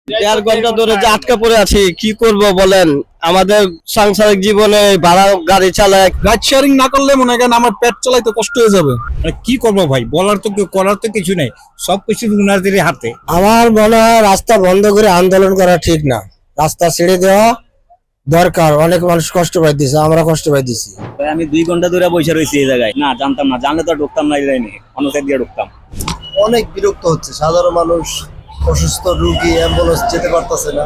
1.5 ঘন্টা ধরে যে আটকা পড়ে আছি, কি করব বলেন। আমাদের সাংসারিক জীবনে ভাড়া গাড়ি চালায়, রাইড শেয়ারিং না করলে মনে করেন আমার পেট চালাইতে কষ্ট হয়ে যাবে। কি করবো ভাই, বলার তো করার তো কিছু নেই, সবকিছু উনাদের হাতে। আমার মনে হয় রাস্তা বন্ধ করে আন্দোলন করা ঠিক না, রাস্তা ছেড়ে দেওয়া দরকার। অনেক মানুষ কষ্ট পাইতেছে, আমরা কষ্ট পাইতেছি। ভাই আমি 2 ঘন্টা ধরে বসে রয়েছি এই জায়গায়, না জানতাম না, জানলে তো ঢুকতাম না, এই লাইনে অন্য সাইড দিয়ে ঢুকতাম। অনেক বিরক্ত হচ্ছে সাধারণ মানুষ, অসুস্থ রোগী, অ্যাম্বুলেন্স যেতে পারতেছে না।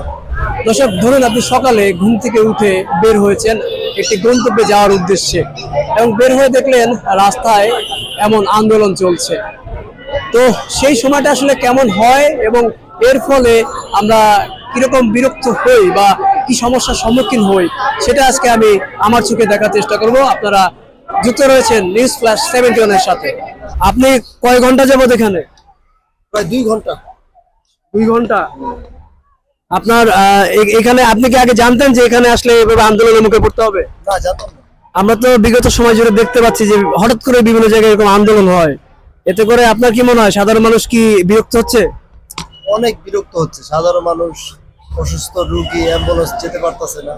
দর্শক, ধরুন আপনি সকালে ঘুম থেকে উঠে বের হয়েছেন একটি গন্তব্যে যাওয়ার উদ্দেশ্যে, এবং বের হয়ে দেখলেন রাস্তায় এমন আন্দোলন চলছে। তো সেই সময়টা আসলে কেমন হয় এবং এর ফলে আমরা কিরকম বিরক্ত হই বা কি সমস্যার সম্মুখীন হই, সেটা আজকে আমি আমার চোখে দেখার চেষ্টা করব। আপনারা যুক্ত রয়েছেন নিউজ ফ্ল্যাশ 71 এর সাথে। আপনি কয় ঘন্টা যাবত এখানে? প্রায় 2 ঘন্টা। 2 ঘন্টা। আপনার এখানে আপনি কি আগে জানতেন যে এখানে আসলে এভাবে আন্দোলনের মুখে পড়তে হবে? না, জানতাম না। আমরা তো বিগত সময় জুড়ে দেখতে পাচ্ছি যে হঠাৎ করে বিভিন্ন জায়গায় এরকম আন্দোলন হয়। এতে করে আপনার কি মনে হয় সাধারণ মানুষ কি বিরক্ত হচ্ছে? অনেক বিরক্ত হচ্ছে সাধারণ মানুষ, অসুস্থ রোগী, অ্যাম্বুলেন্স যেতে পারতেছে না।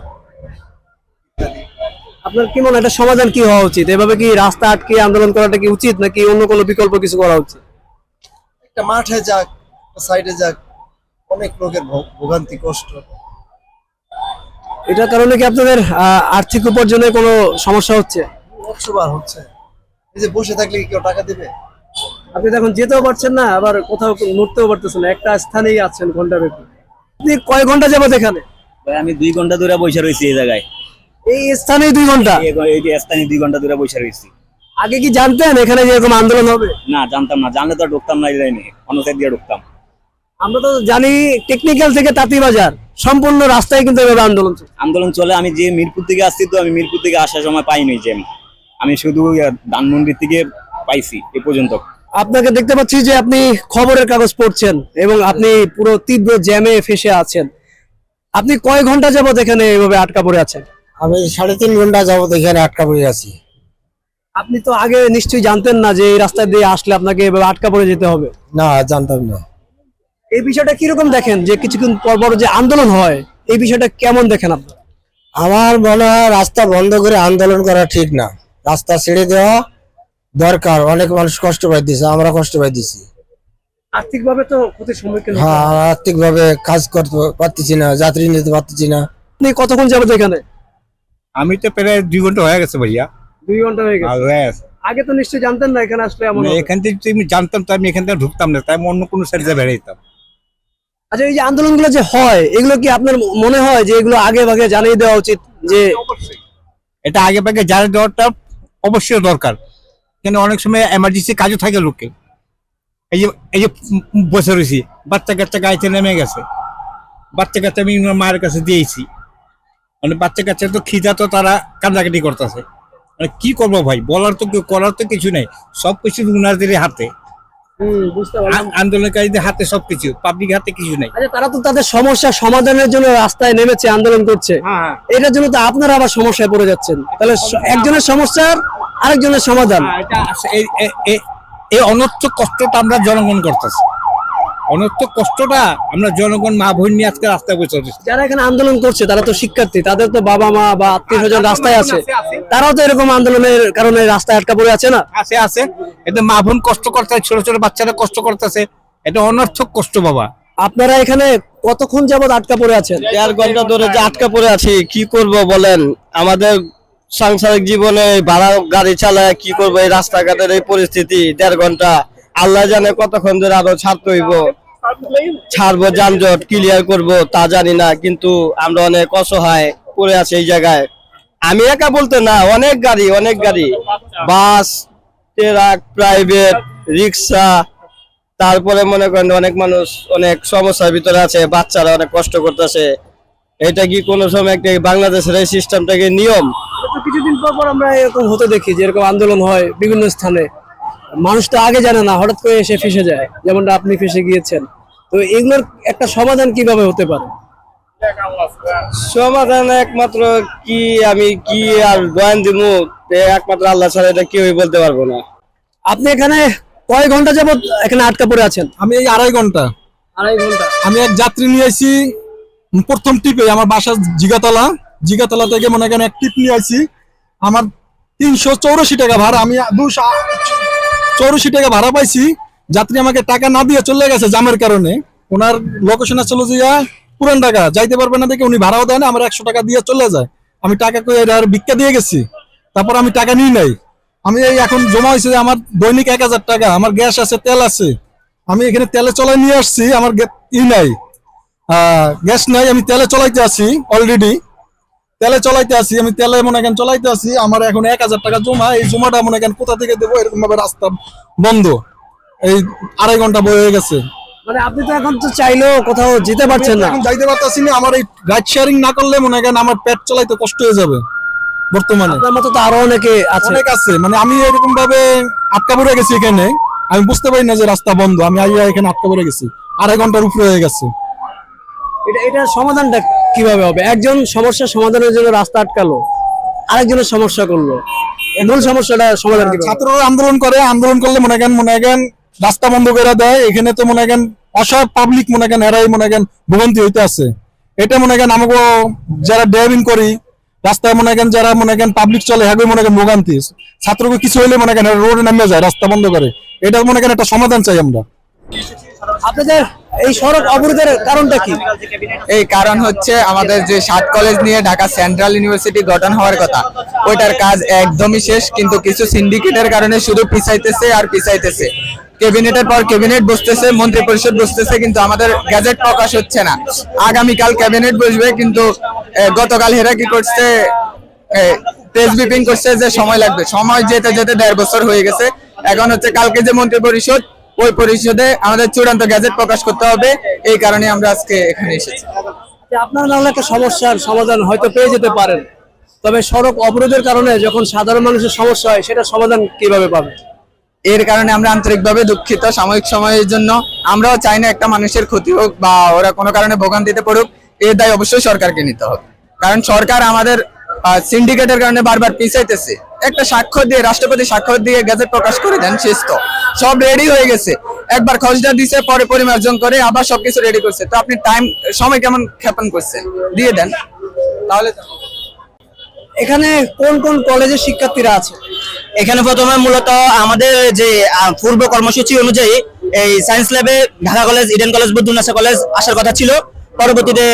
আপনার কি মনে হয় এটা সমাধান কি হওয়া উচিত? এভাবে কি রাস্তা আটকে আন্দোলন করাটা কি উচিত, নাকি অন্য কোনো বিকল্প কিছু করা উচিত? একটা মাঠে যাক, সাইডে যাক, অনেক লোকের ভোগান্তি, কষ্ট। এটার কারণে কি আপনাদের আর্থিক উপার্জনে কোনো সমস্যা হচ্ছে? 100 বার হচ্ছে। এই যে বসে থাকলে কি কেউ টাকা দেবে? আপনি এখন যেতেও পারছেন না, আবার কোথাও নড়তেও পারতেছেন না, একটা স্থানেই আছেন ঘন্টা ব্যাপী। আপনি কয় ঘন্টা যাবত এখানে? ভাই আমি 2 ঘন্টা ধরে বসে রয়েছি এই জায়গায়, এই স্থানেই 2 ঘন্টা? এই যে স্থানে 2 ঘন্টা ধরে বসে রয়েছি। আগে কি জানতেন এখানে যে এরকম আন্দোলন হবে? না জানতাম না, জানলে তো ঢুকতাম না, এই লাইনে অন্য সাইড দিয়ে ঢুকতাম। আমরা তো জানি টেকনিক্যাল থেকে তাঁতিবাজার সম্পূর্ণ রাস্তায় কিন্তু এভাবে আন্দোলন চলছে। আন্দোলন চলে। আমি যে মিরপুর থেকে আসছি, তো আমি মিরপুর থেকে আসার সময় পাইনি যে আমি শুধু ধানমন্ডি থেকে পাইছি এ পর্যন্ত। আপনাকে দেখতে পাচ্ছি যে আপনি খবরের কাগজ পড়ছেন এবং আপনি পুরো তীব্র জ্যামে ফেসে আছেন। আপনি কয় ঘন্টা যাবত এখানে এভাবে আটকা পড়ে আছেন? আমি 3.5 ঘন্টা যাবত এখানে আটকা পড়ে আছি। আপনি তো আগে নিশ্চয়ই জানতেন না যে এই রাস্তা দিয়ে আসলে আপনাকে এভাবে আটকা পড়ে যেতে হবে? না, জানতাম না। এই বিষয়টা কিরকম দেখেন যে কিছুক্ষণ পর পর যে আন্দোলন হয়, এই বিষয়টা কেমন দেখেন আপনার? আমার মনে হয় রাস্তা বন্ধ করে আন্দোলন করা ঠিক না, রাস্তা ছেড়ে দেওয়া দরকার। অনেক মানুষ কষ্ট পাইতেছে, আমরা কষ্ট পাইতেছি। আর্থিক ভাবে তো ক্ষতির সম্মুখীন হতে হ্যাঁ, হয়। আর্থিক ভাবে কাজ করতে পারতেছি না, যাত্রী নিতে পারতেছি না। আপনি কতক্ষণ যাবত এখানে? আমি তো প্রায় 2 ঘন্টা হয়ে গেছে ভাইয়া। 2 ঘন্টা হয়ে আর গেছে। হয়ে গেছে। আগে তো নিশ্চয়ই জানতেন না এখানে আসলে এমন হবে। এখান থেকে আমি জানতাম, তো আমি এখান থেকে ঢুকতাম না, তাই আমি অন্য কোনো সাইডে বেড়াইতাম। আচ্ছা, এই যে আন্দোলনগুলো যে হয়, এগুলো কি আপনার মনে হয় যে এগুলো আগে ভাগে জানিয়ে দেওয়া উচিত? যে এটা আগে ভাগে জানিয়ে দেওয়াটা অবশ্যই দরকার, কেন অনেক সময় এমার্জেন্সি কাজও থাকে লোকে। এই যে বসে রয়েছি, বাচ্চা কাচ্চা গাড়িতে নেমে গেছে, বাচ্চা কাচ্চা আমি আমার মায়ের কাছে দিয়েছি, মানে বাচ্চা কাচ্চা তো খিদা, তো তারা কান্দাকাটি করতেছে। মানে কি করবো ভাই, বলার তো করার তো কিছু নেই, সবকিছু উনাদের হাতে। বুঝতে পারলাম। আন্দোলনকারীদের হাতে সবকিছু, পাবলিক হাতে কিছু নাই। আচ্ছা, তারা তো তাদের সমস্যা সমাধানের জন্য রাস্তায় নেমেছে, আন্দোলন করছে। এটার জন্য তো আপনারা আবার সমস্যায় পড়ে যাচ্ছেন। তাহলে একজনের সমস্যার আরেকজনের সমাধান। এটা এই অনর্থক কষ্টটা আমরা জনগণ করতেছি, অনর্থক কষ্টটা আমরা জনগণ মা বোন নিয়ে আজকে রাস্তায় বসে আছি। যারা এখানে আন্দোলন করছে তারা তো শিক্ষার্থী, তাদের তো বাবা মা বা আত্মীয় স্বজন রাস্তায় আছে, তারাও তো এরকম আন্দোলনের কারণে রাস্তায় আটকা পড়ে আছে না? আছে এটা মা বোন কষ্ট করতেছে, ছোট ছোট বাচ্চারা কষ্ট করতেছে, এটা অনর্থক কষ্ট বাবা। আপনারা এখানে কতক্ষণ যাবত আটকা পড়ে আছেন? 1.5 ঘন্টা ধরে যে আটকা পড়ে আছি, কি করব বলেন। আমাদের সাংসারিক জীবনে ভাড়া গাড়ি চালায়, কি করবো এই রাস্তাঘাটের এই পরিস্থিতি। 1.5 ঘন্টা, আল্লাহ জানে কতক্ষণ ধরে আরো ছাড়তে হইব। ছাড়বো, যানজট ক্লিয়ার করব তা জানি না, কিন্তু আমরা অনেক অসহায় পড়ে আছি এই জায়গায়। আমি একা বলতে না, অনেক গাড়ি, বাস, ট্রাক, প্রাইভেট, রিক্সা, তারপরে মনে করেন অনেক মানুষ অনেক সমস্যার ভিতরে আছে, বাচ্চারা অনেক কষ্ট করতেছে। এটা কি কোনো সময় একটা বাংলাদেশের এই সিস্টেমটাকে নিয়ম? তো কিছুদিন পর পর আমরা এরকম হতে দেখি যে এরকম আন্দোলন হয় বিভিন্ন স্থানে। মানুষ তো আগে জানে না, হঠাৎ করে এসে ফেসে যায়, যেমনটা আপনি ফেসে গিয়েছেন। তো এগুলোর একটা সমাধান কিভাবে হতে পারে? সমাধান একমাত্র কি, আমি কি আর বয়ান দিমু, একমাত্র আল্লাহ ছাড়া এটা কেউই বলতে পারবো না। আপনি এখানে কয় ঘন্টা যাবত এখানে আটকা পড়ে আছেন? আমি এই 2.5 ঘন্টা। আড়াই ঘন্টা। আমি এক যাত্রী নিয়ে আইছি প্রথম টিপে, আমার বাসা জিগাতলা থেকে মনে করেন এক টিপ নিয়ে আইছি। আমার 384 টাকা ভাড়া, আমি 284 টাকা ভাড়া পাইছি। যাত্রী আমাকে টাকা না দিয়ে চলে গেছে জামের কারণে। ওনার লোকেশনে চলে যাইয়া পুরান ঢাকা যাইতে পারবে না দেখে উনি ভাড়াও দেয় না, আমার 100 টাকা দিয়ে চলে যায়। আমি টাকা কই আর ভিক্ষা দিয়ে গেছি, তারপর আমি টাকা নিই নাই। আমি এই এখন জমা হয়েছে যে আমার দৈনিক 1000 টাকা, আমার গ্যাস আছে, তেল আছে। আমি এখানে তেলে চলাই নিয়ে আসছি, আমার নাই, গ্যাস নাই, আমি তেলে চলাইতে আছি অলরেডি। আমি তেলে মনে করেন চলাইতে আছি। আমার এখন 1000 টাকা জমা, এই জমাটা মনে করেন কোথা থেকে দেবো, এরকম ভাবে রাস্তা বন্ধ, এই আড়াই ঘন্টা বই হয়ে গেছে। মানে আপনি তো এখন তো চাইলেও কোথাও যেতে পারছেন না। এখন যাইতে পারতাছি না, আমার এই রাইড শেয়ারিং না করলে মনে করেন আমার পেট চালাইতে কষ্ট হয়ে যাবে বর্তমানে। আপনার মতো তো আরো অনেকে আছে। অনেক আছে, মানে আমি এরকম ভাবে আটকা পড়ে গেছি এখানে, আমি বুঝতে পারি না যে রাস্তা বন্ধ, আমি আইয়া এখানে আটকা পড়ে গেছি, আড়াই ঘন্টার উপরে হয়ে গেছে। এটার সমাধানটা কিভাবে হবে? একজন সমস্যার সমাধানের জন্য রাস্তা আটকালো, আরেকজনের সমস্যা করলো, মূল সমস্যাটা সমাধান কিভাবে? ছাত্ররা আন্দোলন করলে মনে করেন রাস্তা বন্ধ করে দেয়। এখানে তো মনে করেন অসহায় পাবলিক মনে করেন এরাই মনে করেন ভোগান্তি হইতে আছে। এটা মনে করেন আমাকে যারা ড্রাইভিং করি রাস্তায় মনে করেন যারা মনে করেন পাবলিক চলে হ্যাঁ মনে করেন ভোগান্তি। ছাত্রকে কিছু হইলে মনে করেন রোডে নামিয়ে যায়, রাস্তা বন্ধ করে। এটা মনে করেন একটা সমাধান চাই আমরা। আপনাদের এই সড়ক অবরোধের কারণটা কি? এই কারণ হচ্ছে আমাদের যে 7 কলেজ নিয়ে ঢাকা সেন্ট্রাল ইউনিভার্সিটি গঠন হওয়ার কথা, ওইটার কাজ একদমই শেষ, কিন্তু কিছু সিন্ডিকেটের কারণে শুধু পিছাইতেছে আর পিছাইতেছে। ক্যাবিনেটের পর ক্যাবিনেট বসতেছে, মন্ত্রী পরিষদ বসতেছে, কিন্তু আমাদের গ্যাজেট প্রকাশ হচ্ছে না। আগামীকাল ক্যাবিনেট বসবে, কিন্তু গতকাল হেরা কি করছে, প্রেস ব্রিফিং করছে যে সময় লাগবে। সময় যেতে যেতে 1.5 বছর হয়ে গেছে। এখন হচ্ছে কালকে যে মন্ত্রী পরিষদ, ওই পরিষদে আমাদের চূড়ান্ত গ্যাজেট প্রকাশ করতে হবে। এই কারণে আমরা আজকে এখানে এসেছি। আপনারা নাহলে একটা সমস্যার সমাধান হয়তো পেয়ে যেতে পারেন, তবে সড়ক অবরোধের কারণে যখন সাধারণ মানুষের সমস্যা হয় সেটা সমাধান কিভাবে পাবে? এর কারণে আমরা আন্তরিকভাবে দুঃখিত। সাময়িক সময়ের জন্য আমরাও চাই না একটা মানুষের ক্ষতি হোক বা ওরা কোনো কারণে ভোগান্তিতে পড়ুক। এর দায় অবশ্যই সরকারকে নিতে হবে, কারণ সরকার আমাদের সিন্ডিকেটের কারণে বারবার পিছাইতেছে। একটা স্বাক্ষর দিয়ে, রাষ্ট্রপতি স্বাক্ষর দিয়ে গ্যাজেট প্রকাশ করে দেন, শেষ তো, সব রেডি হয়ে গেছে। একবার খসড়া দিছে, পরে পরিমার্জন করে আবার সবকিছু রেডি করছে। তো আপনি সময় কেমন ক্ষেপণ করছেন, দিয়ে দেন তাহলে। এখানে কোন কোন কলেজের শিক্ষার্থীরা আছে? এখানে প্রথমে মূলত আমাদের যে পূর্ব কর্মসূচি অনুযায়ী এই সায়েন্স ল্যাবে Dhaka college, Eden college, Badrunnesa college আসার কথা ছিল। পরবর্তীতে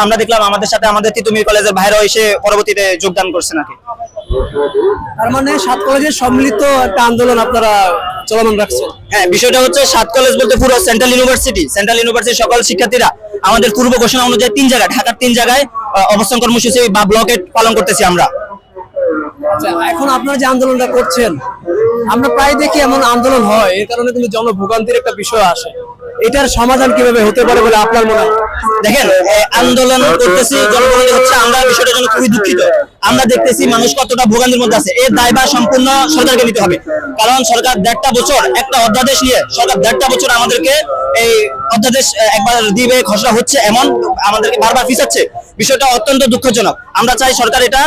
আমরা দেখলাম আমাদের সাথে আমাদের তিতুমির কলেজের ভাইরাও এসে পরবর্তীতে যোগদান করছে নাকি। তার মানে 7 কলেজের সম্মিলিত একটা আন্দোলন আপনারা চলমান রাখছেন? হ্যাঁ, বিষয়টা হচ্ছে 7 কলেজ বলতে পুরো সেন্ট্রাল ইউনিভার্সিটির সকল শিক্ষার্থীরা আমাদের পূর্ব ঘোষণা অনুযায়ী 3 জায়গায়, ঢাকার 3 জায়গায় অবস্থান কর্মসূচি বা ব্লকেট পালন করতেছি আমরা। আচ্ছা, এখন আপনারা যে আন্দোলনটা করছেন, আমরা প্রায় দেখি এমন আন্দোলন হয়, এর কারণে কিন্তু জনভোগান্তির একটা বিষয় আসে। এটার সমাধান কিভাবে হতে পারে বলে আপনার মনে হয়? দেখেন, আন্দোলন করতেছি, জনগণের হচ্ছে, আমরা বিষয়টার জন্য খুবই দুঃখিত। আমরা দেখতেছি মানুষ কতটা ভোগান্তির মধ্যে আছে। এর দায়ভার সম্পূর্ণ সরকারকে নিতে হবে, কারণ সরকার 1.5 বছর একটা অধ্যাদেশ নিয়ে, সরকার 1.5 বছর আমাদেরকে এই অধ্যাদেশ একবার দিবে, খসড়া হচ্ছে এমন আমাদেরকে বারবার পিছাচ্ছে। বিষয়টা অত্যন্ত দুঃখজনক। আমরা চাই সরকার এটা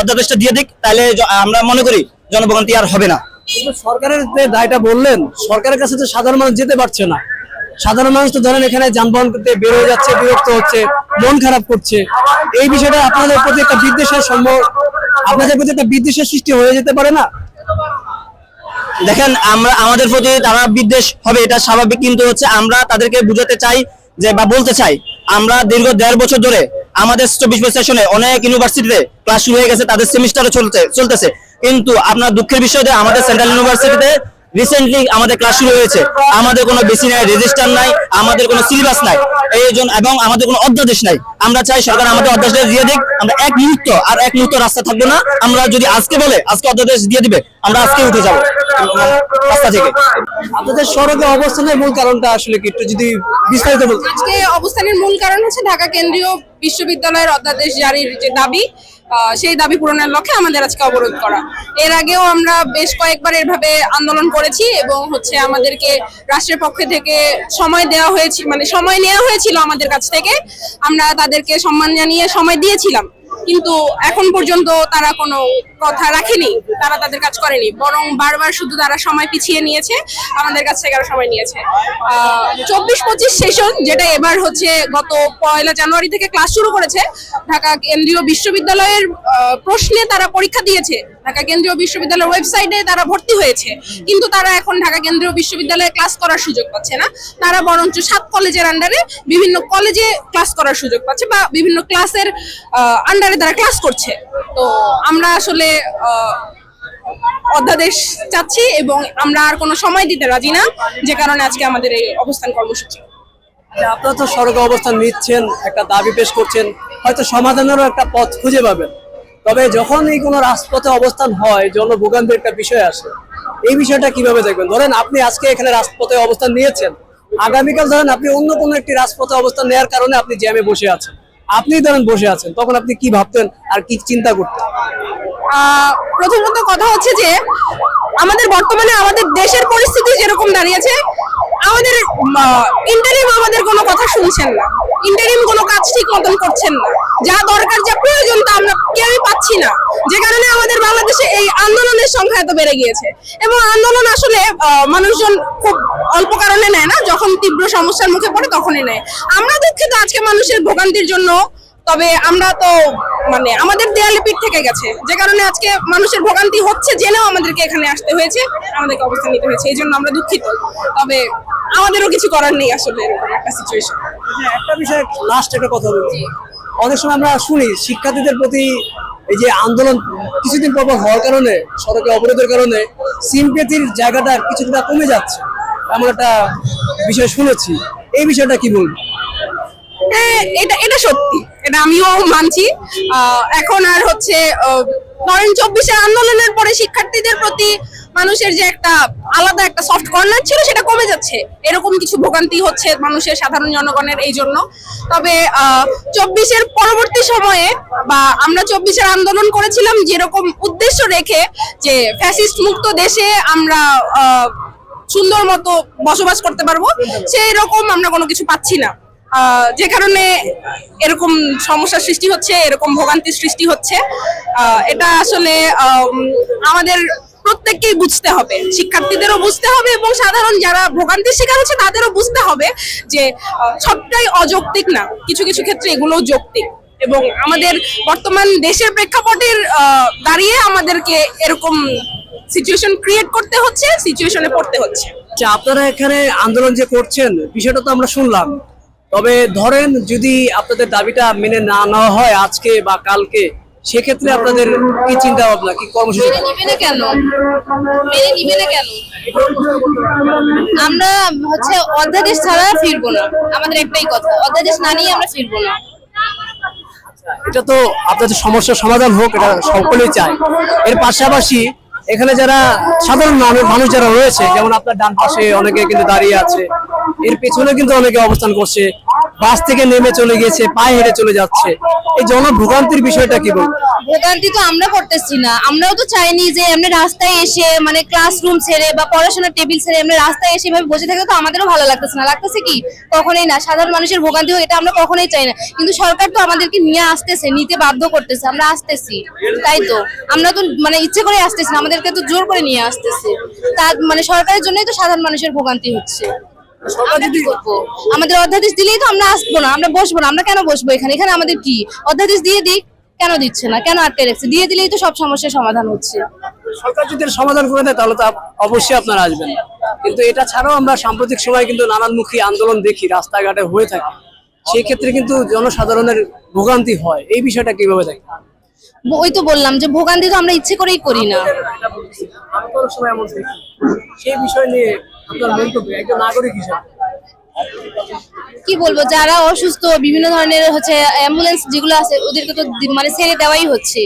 অধ্যাদেশটা দিয়ে দিক, তাহলে আমরা মনে করি জনভোগান্তি আর হবে না। কিন্তু সরকারের যে দায়টা বললেন, সরকারের কাছে তো সাধারণ মানুষ যেতে পারছে না। সাধারণ মানুষ তো ধরেন এখানে যানবাহন করতে বের হয়ে যাচ্ছে, বিরক্ত হচ্ছে, মন খারাপ করছে। এই বিষয়টা আপনাদের প্রতি একটা বিদ্বেষের সৃষ্টি হয়ে যেতে পারে না? দেখেন, আমাদের প্রতি তারা বিদ্বেষ হবে, এটা স্বাভাবিক, কিন্তু হচ্ছে আমরা তাদেরকে বুঝাতে চাই যে, বা বলতে চাই, আমরা দীর্ঘ 1.5 বছর ধরে আমাদের 24 সেশনে অনেক ইউনিভার্সিটিতে ক্লাস শুরু হয়ে গেছে, তাদের সেমিস্টারও চলতেছে, কিন্তু আপনার দুঃখের বিষয় যে আমাদের সেন্ট্রাল ইউনিভার্সিটিতে রিসেন্টলি আমাদের ক্লাস শুরু হয়েছে। আমাদের কোনো বেসি নাই, রেজিস্টার নাই, আমাদের কোনো সিলেবাস নাই, এবং আমাদের কোনো অধ্যাদেশ নাই। আমরা চাই সরকার আমাদের অধ্যাদেশ দিয়ে দিক। আমরা এক মুহূর্ত রাস্তা থাকবো না। আমরা যদি আজকে বলে আজকে অধ্যাদেশ দিয়ে দিবে, আমরা আজকে উঠে যাবো রাস্তা থেকে। আপনাদের সড়কে অবস্থানের মূল কারণটা আসলে কি, একটু যদি বিস্তারিত বলতেন? আজকে অবস্থানের মূল কারণ হচ্ছে ঢাকা কেন্দ্রীয় বিশ্ববিদ্যালয়ের অধ্যাদেশ জারির যে দাবি, সেই দাবি পূরণের লক্ষ্যে আমাদের আজকে অবরোধ করা। এর আগেও আমরা বেশ কয়েকবার এভাবে আন্দোলন করেছি এবং হচ্ছে আমাদেরকে রাষ্ট্রের পক্ষ থেকে সময় দেওয়া হয়েছিল, মানে সময় নেওয়া হয়েছিল আমাদের কাছ থেকে। আমরা তাদেরকে সম্মান জানিয়ে সময় দিয়েছিলাম, কিন্তু এখন পর্যন্ত তারা কোনো কথা রাখেনি, তারা তাদের কাজ করেনি, বরং বারবার শুধু তারা সময় পিছিয়ে নিয়েছে, আমাদের কাছ থেকে আরো সময় নিয়েছে। 24-25 সেশন, যেটা এবার হচ্ছে গত 1 জানুয়ারি থেকে ক্লাস শুরু করেছে, ঢাকা কেন্দ্রীয় বিশ্ববিদ্যালয়ের প্রশ্নে তারা পরীক্ষা দিয়েছে, ঢাকা কেন্দ্রীয় বিশ্ববিদ্যালয়ের ওয়েবসাইটে তারা ভর্তি হয়েছে, কিন্তু তারা এখন ঢাকা কেন্দ্রীয় বিশ্ববিদ্যালয়ে ক্লাস করার সুযোগ পাচ্ছে না। তারা বরঞ্চ 7 কলেজের আন্ডারে বিভিন্ন কলেজে ক্লাস করার সুযোগ পাচ্ছে বা বিভিন্ন ক্লাসের আন্ডারে তারা ক্লাস করছে। তো আমরা আসলে অধ্যাদেশ চাচ্ছি এবং আমরা আর কোনো সময় দিতে রাজি না, যে কারণে আজকে আমাদের এই অবস্থান কর্মসূচি। আপনারা তো সড়কে অবস্থান নিচ্ছেন, একটা দাবি পেশ করছেন, হয়তো সমাধানেরও একটা পথ খুঁজে পাবেন। তবে যখন এই কোনো রাজপথে অবস্থান হয়, জনভোগান্তির একটা বিষয় আসে, এই বিষয়টা কিভাবে দেখবেন? ধরেন আপনি আজকে এখানে রাজপথে অবস্থান নিয়েছেন, আগামীকাল ধরেন আপনি অন্য কোনো একটি রাজপথে অবস্থান নেওয়ার কারণে আপনি জ্যামে বসে আছেন, আপনি ধরেন বসে আছেন, তখন আপনি কি ভাবতেন আর কি চিন্তা করতেন? প্রথমত কথা হচ্ছে যে আমাদের বর্তমানে আমাদের দেশের পরিস্থিতি যেরকম দাঁড়িয়েছে, আমাদের ইন্টারিম আমাদের কোনো কথা শুনছেন না, ইন্টারিম কোনো কাজ ঠিক মতন করছেন না, যা দরকার যা প্রয়োজন তা আমরা কেউই পাচ্ছি না, যে কারণে আমাদের বাংলাদেশে এই আন্দোলনের সংখ্যা এত বেড়ে গিয়েছে। এবং আন্দোলন আসলে মানুষজন খুব অল্প কারণে নেয় না, যখন তীব্র সমস্যার মুখে পড়ে তখনই নেয়। আমরা দুঃখিত আজকে মানুষের ভোগান্তির জন্য, তবে আমরা তো মানে আমাদের দেয়ালে পিঠ থেকে গেছে, যে কারণে আজকে মানুষের ভোগান্তি হচ্ছে জেনেও আমাদেরকে এখানে আসতে হয়েছে, আমাদেরকে অবস্থান নিতে হয়েছে, এই জন্য আমরা দুঃখিত। তবে আমাদেরও কিছু করার নেই আসলে এরকম একটা সিচুয়েশন। একটা বিষয় লাস্ট একটা কথা বলি, অনেক সময় আমরা শুনি শিক্ষার্থীদের প্রতি এই যে আন্দোলন কিছুদিন পর পর হওয়ার কারণে, সড়কে অবরোধের কারণে সিম্পেথির জায়গাটা কিছুটা কমে যাচ্ছে, এমন একটা বিষয় শুনেছি। এই বিষয়টা কি বলবো? হ্যাঁ, এটা সত্যি, এটা আমিও মানছি। এখন আর হচ্ছে ধরেন 24 আন্দোলনের পরে শিক্ষার্থীদের প্রতি মানুষের যে একটা আলাদা একটা সফট কর্নার ছিল, সেটা কমে যাচ্ছে, এরকম কিছু ভোগান্তি হচ্ছে মানুষের, সাধারণ জনগণের এই জন্য। তবে 24 পরবর্তী সময়ে বা আমরা 24 আন্দোলন করেছিলাম যেরকম উদ্দেশ্য রেখে, যে ফ্যাসিস্ট মুক্ত দেশে আমরা সুন্দর মতো বসবাস করতে পারবো, সেই রকম আমরা কোনো কিছু পাচ্ছি না, যে কারণে এরকম সমস্যার সৃষ্টি হচ্ছে, এরকম ভোগান্তির সৃষ্টি হচ্ছে। এটা আসলে আমাদের প্রত্যেককেই বুঝতে হবে, শিক্ষার্থীদেরও বুঝতে হবে এবং সাধারণ যারা ভোগান্তির শিকার হচ্ছে তাদেরও বুঝতে হবে যে সবটাই অযৌক্তিক না, কিছু কিছু ক্ষেত্রে এগুলোও যৌক্তিক। এবং আমাদের বর্তমান দেশের প্রেক্ষাপটের দাঁড়িয়ে আমাদেরকে এরকম সিচুয়েশন ক্রিয়েট করতে হচ্ছে, সিচুয়েশনে পড়তে হচ্ছে। আচ্ছা, আপনারা এখানে আন্দোলন যে করছেন বিষয়টা তো আমরা শুনলাম, তবে ধরেন যদি আপনাদের দাবিটা মেনে না নেওয়া হয় আজকে বা কালকে, সেক্ষেত্রে আপনাদের কি চিন্তা ভাবনা, কি কর্মসূচি? মেনে নিবে না কেন? আমরা হচ্ছে অধ্যাদেশ ছাড়া ফিরবো না, আমাদের একটাই কথা, অধ্যাদেশ না নিয়ে আমরা ফিরবো না। এটা তো আপনাদের সমস্যার সমাধান হোক, এটা সকলেই চায়। এর পাশাপাশি এখানে যারা সাধারণ মানুষ যারা রয়েছে, যেমন আপনার ডান পাশে অনেকে কিন্তু দাঁড়িয়ে আছে, এর পেছনে কিন্তু অনেকে অবস্থান করছে, বাস থেকে নেমে চলে গেছে, পায়ে হেঁটে চলে যাচ্ছে, এই জনভোগান্তির বিষয়টা কি বলবো? ভোগান্তি তো আমরা করতেছি না, আমরাও তো চাইনি যে এমনি রাস্তায় এসে মানে ক্লাসরুম ছেড়ে বা পড়াশোনার টেবিল ছেড়ে এমনি রাস্তায় এসে এভাবে বসে থাকলে তো আমাদেরও ভালো লাগতেছে না, লাগতেছে কি? কখনোই না, সাধারণ মানুষের ভোগান্তি হোক এটা আমরা কখনোই চাই না, কিন্তু সরকার তো আমাদেরকে নিয়ে আসতেছে, নিতে বাধ্য করতেছে, আমরা আসতেছি, তাই তো আমরা তো মানে ইচ্ছে করে আসতেছি না, আমাদেরকে তো জোর করে নিয়ে আসতেছে, তা মানে সরকারের জন্যই তো সাধারণ মানুষের ভোগান্তি হচ্ছে। আমরা কি করবো? আমাদের অধ্যাদেশ দিলেই তো আমরা আসবো না, আমরা বসবো না, আমরা কেন বসবো এখানে? এখানে আমাদের কি অধ্যাদেশ দিয়ে দিক, কেন দিচ্ছে না, কেন আটকে রাখছে? দিয়ে দিলেই তো সব সমস্যার সমাধান হচ্ছে। সরকার যদি সমাধান করে দেয় তাহলে তো অবশ্যই আপনারা আসবেন, কিন্তু এটা ছাড়াও আমরা সাম্প্রতিক সময় কিন্তু নানানমুখী আন্দোলন দেখি রাস্তাঘাটে হয়ে থাকে, সেই ক্ষেত্রে কিন্তু জনসাধারণের ভোগান্তি হয়, এই বিষয়টা কিভাবে দেখেন? ওই তো বললাম যে ভোগান্তি তো আমরা ইচ্ছে করেই করি না। সেই বিষয় নিয়ে আপনার মন্তব্য একজন নাগরিক হিসেবে? কি বলবো, যারা অসুস্থ বিভিন্ন ধরনের হচ্ছে অ্যাম্বুলেন্স যেগুলো আছে ওদেরকে তো মানে ছেড়ে দেওয়াই হচ্ছে,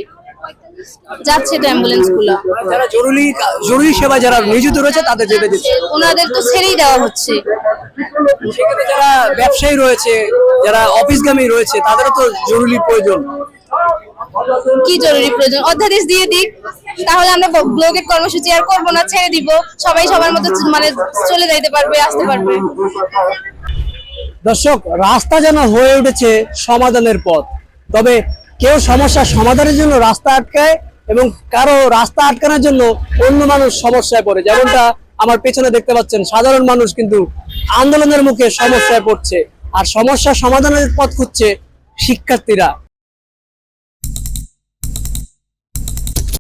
যাচ্ছে তো অ্যাম্বুলেন্স গুলো, যারা জরুরি সেবা যারা নিয়োজিত রয়েছে তাদের যেতে দিচ্ছে, ওনাদের তো ছেড়েই দেওয়া হচ্ছে। সেক্ষেত্রে যারা ব্যবসায়ী রয়েছে, যারা অফিসগামী রয়েছে, তাদেরও তো জরুরি প্রয়োজন। কি জরুরি প্রয়োজন? অধ্যাদেশ দিয়ে দিক, তাহলে আমরা ব্লকের কর্মসূচি আর করবো না, ছেড়ে দিব, সবাই সবার মতো মানে চলে যাইতে পারবে, আসতে পারবে। দর্শক, রাস্তা যেন হয়ে উঠেছে সমাধানের পথ, তবে কেউ সমস্যার সমাধানের জন্য রাস্তা আটকায় এবং কারো রাস্তা আটকানোর জন্য অন্য মানুষ সমস্যায় পড়ে, যেমনটা আমার পেছনে দেখতে পাচ্ছেন। সাধারণ মানুষ কিন্তু আন্দোলনের মুখে সমস্যায় পড়ছে, আর সমস্যার সমাধানের পথ খুঁজছে শিক্ষার্থীরা।